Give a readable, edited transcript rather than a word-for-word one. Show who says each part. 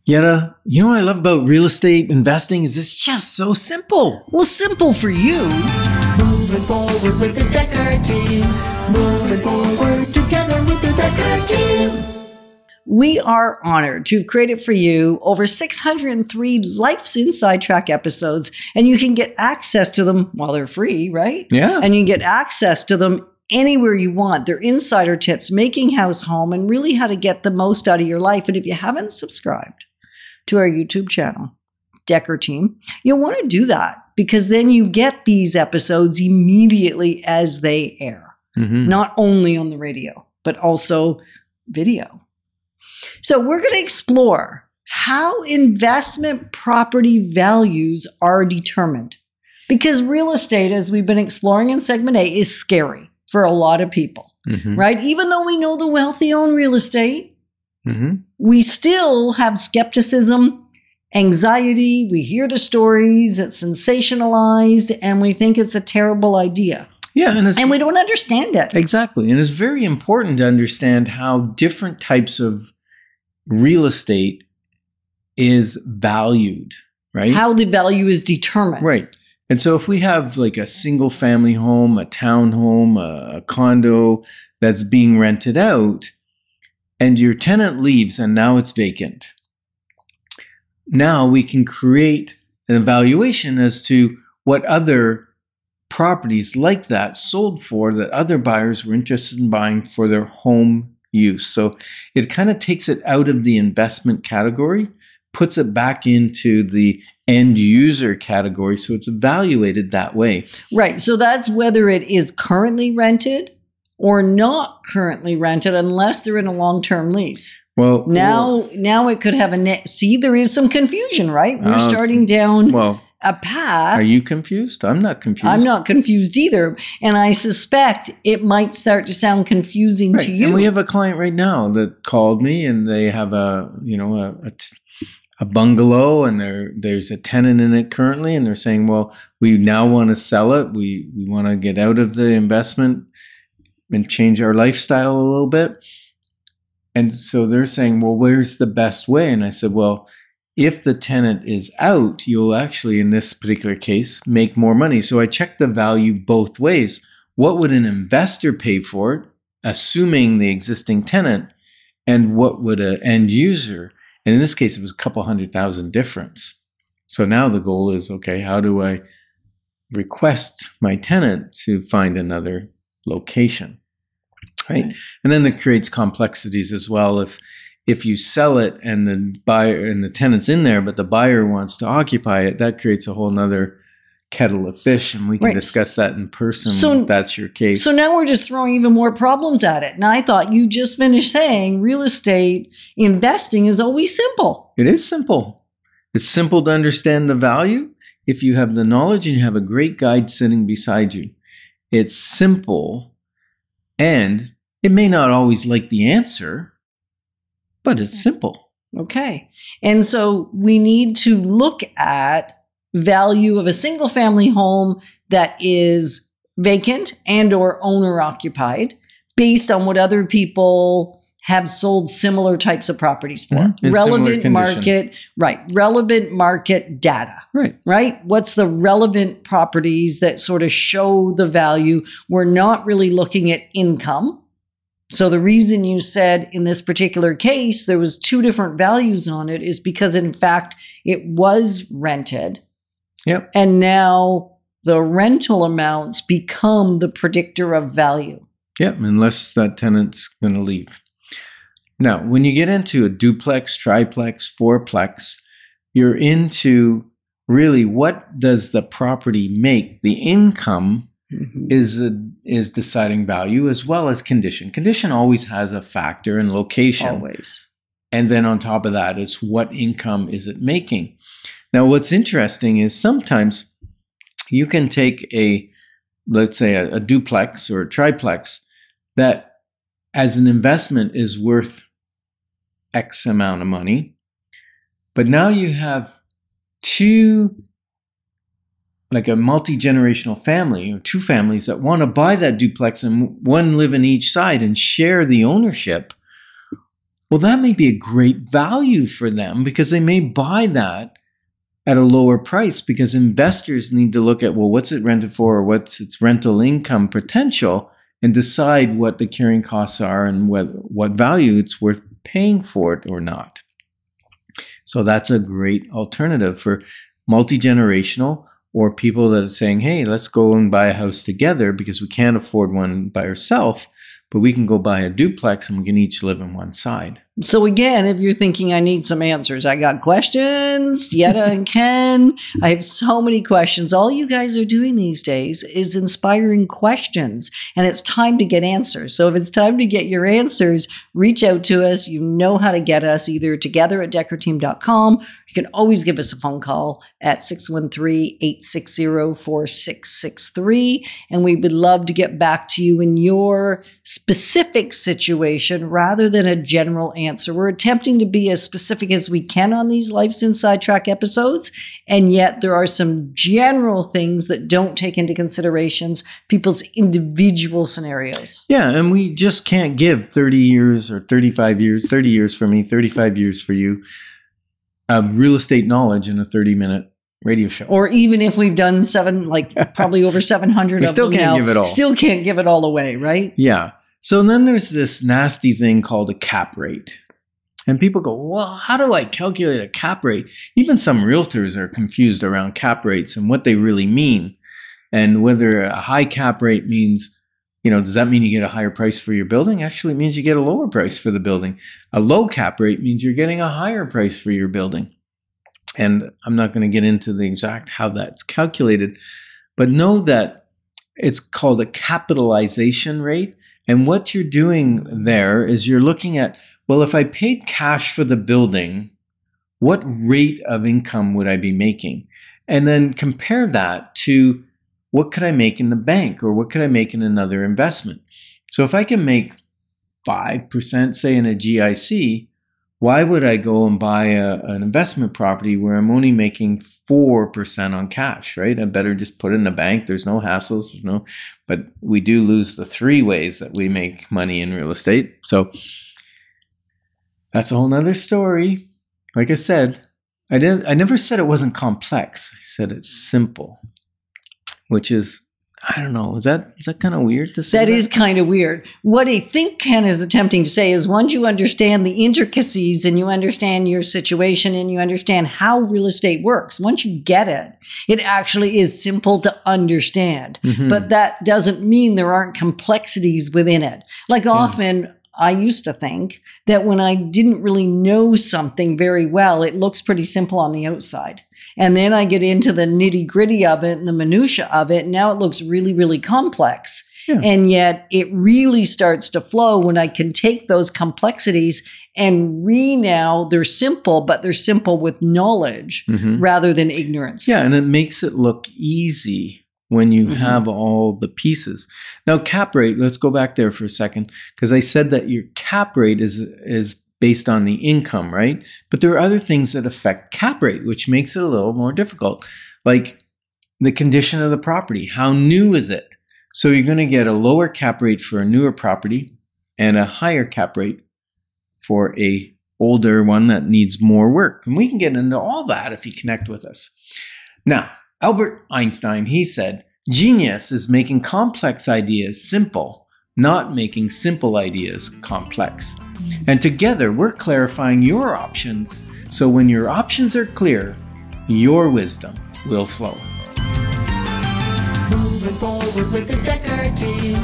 Speaker 1: Yetta, you know what I love about real estate investing is it's just so simple.
Speaker 2: Well, simple for you.
Speaker 3: Moving forward with the Dekker Team. Moving forward together with the Dekker Team.
Speaker 2: We are honored to have created for you over 603 Life's Inside Track episodes, and you can get access to them while they're free, right?
Speaker 1: Yeah.
Speaker 2: And you can get access to them anywhere you want. They're insider tips, making house home, and really how to get the most out of your life. And if you haven't subscribed to our YouTube channel, Dekker Team, you'll want to do that because then you get these episodes immediately as they air, not only on the radio, but also video. So we're going to explore how investment property values are determined because real estate, as we've been exploring in segment A, is scary for a lot of people, right? Even though we know the wealthy own real estate, we still have skepticism, anxiety. We hear the stories, it's sensationalized, and we think it's a terrible idea.
Speaker 1: Yeah,
Speaker 2: and we don't understand it.
Speaker 1: Exactly. And it's very important to understand how different types of real estate is valued, right?
Speaker 2: How the value is determined.
Speaker 1: Right. And so if we have like a single family home, a townhome, a condo that's being rented out, and your tenant leaves and now it's vacant, now we can create an evaluation as to what other properties like that sold for that other buyers were interested in buying for their home use. So it kind of takes it out of the investment category, puts it back into the end user category. So it's evaluated that way.
Speaker 2: Right. So that's whether it is currently rented or not currently rented unless they're in a long-term lease.
Speaker 1: Well,
Speaker 2: now it could have a net. See, there is some confusion, right? We're starting down a path.
Speaker 1: Are you confused? I'm not confused.
Speaker 2: I'm not confused either. And I suspect it might start to sound confusing to you.
Speaker 1: And we have a client right now that called me and they have a bungalow and there's a tenant in it currently. And they're saying, well, we now want to sell it. We want to get out of the investment and change our lifestyle a little bit. And so they're saying, well, where's the best way? And I said, well, if the tenant is out, you'll actually, in this particular case, make more money. So I checked the value both ways. What would an investor pay for it, assuming the existing tenant, and what would an end user? And in this case, it was a couple $100,000 difference. So now the goal is, okay, how do I request my tenant to find another location, right? And then that creates complexities as well. If you sell it and the buyer and the tenant's in there, but the buyer wants to occupy it, that creates a whole nother kettle of fish, and we can discuss that in person if that's your case. So
Speaker 2: now we're just throwing even more problems at it. And I thought you just finished saying real estate investing is always simple.
Speaker 1: It is simple. It's simple to understand the value if you have the knowledge and you have a great guide sitting beside you. It's simple, and it may not always like the answer, but it's simple.
Speaker 2: Okay. And so we need to look at value of a single family home that is vacant and or owner occupied based on what other people have sold similar types of properties for. Relevant market, relevant market data. Right. What's the relevant properties that sort of show the value? We're not really looking at income. So the reason you said in this particular case there was two different values on it is because in fact it was rented.
Speaker 1: Yep.
Speaker 2: And now the rental amounts become the predictor of value.
Speaker 1: Yep, unless that tenant's going to leave. Now, when you get into a duplex, triplex, fourplex, you're into really what does the property make? The income is deciding value as well as condition. Condition always has a factor in location.
Speaker 2: Always.
Speaker 1: And then on top of that is what income is it making? Now, what's interesting is sometimes you can take let's say a duplex or a triplex that as an investment is worth X amount of money, but now you have like a multi-generational family or two families that want to buy that duplex and one live in each side and share the ownership. well, that may be a great value for them because they may buy that at a lower price, because investors need to look at, well, what's it rented for, or what's its rental income potential, and decide what the carrying costs are and what value it's worth paying for it or not. So that's a great alternative for multi-generational, or people that are saying, hey, let's go and buy a house together because we can't afford one by ourselves, but we can go buy a duplex and we can each live on one side.
Speaker 2: So again, if you're thinking I need some answers, I got questions, Yetta and Ken. I have so many questions. All you guys are doing these days is inspiring questions, and it's time to get answers. So if it's time to get your answers, reach out to us. You know how to get us, either together@dekkerteam.com. You can always give us a phone call at 613-860-4663. And we would love to get back to you in your specific situation rather than a general answer. We're attempting to be as specific as we can on these Life's Inside Track episodes, and yet there are some general things that don't take into considerations people's individual scenarios.
Speaker 1: Yeah, and we just can't give 30 years or 35 years, 30 years for me, 35 years for you, of real estate knowledge in a 30-minute radio show.
Speaker 2: Or even if we've done probably over 700
Speaker 1: we
Speaker 2: of
Speaker 1: still
Speaker 2: them
Speaker 1: can't
Speaker 2: now,
Speaker 1: give it all.
Speaker 2: Still can't give it all away, right?
Speaker 1: Yeah. So then there's this nasty thing called a cap rate. And people go, well, how do I calculate a cap rate? Even some realtors are confused around cap rates and what they really mean. And whether a high cap rate means, does that mean you get a higher price for your building? Actually, it means you get a lower price for the building. A low cap rate means you're getting a higher price for your building. And I'm not going to get into the exact how that's calculated, but know that it's called a capitalization rate. And what you're doing there is you're looking at, well, if I paid cash for the building, what rate of income would I be making? And then compare that to what could I make in the bank, or what could I make in another investment? So if I can make 5%, say, in a GIC, why would I go and buy an investment property where I'm only making 4% on cash, right? I better just put it in the bank. There's no hassles, but we do lose the 3 ways that we make money in real estate. So that's a whole nother story. Like I said, I never said it wasn't complex. I said it's simple, which is, I don't know. Is that kind of weird to say?
Speaker 2: That is kind of weird. What I think Ken is attempting to say is, once you understand the intricacies and you understand your situation and you understand how real estate works, once you get it, it actually is simple to understand. Mm-hmm. But that doesn't mean there aren't complexities within it. Often I used to think that when I didn't really know something very well, it looks pretty simple on the outside. And then I get into the nitty gritty of it and the minutia of it. And now it looks really, really complex. Yeah. And yet it really starts to flow when I can take those complexities and now they're simple, but they're simple with knowledge rather than ignorance.
Speaker 1: Yeah. And it makes it look easy when you have all the pieces. Now, cap rate, let's go back there for a second, because I said that your cap rate is based on the income, right? But there are other things that affect cap rate, which makes it a little more difficult, like the condition of the property. How new is it? So you're going to get a lower cap rate for a newer property and a higher cap rate for a older one that needs more work. And we can get into all that if you connect with us. Now, Albert Einstein, he said, genius is making complex ideas simple, not making simple ideas complex. And together, we're clarifying your options, so when your options are clear, your wisdom will flow.
Speaker 3: Moving forward with the Dekker Team.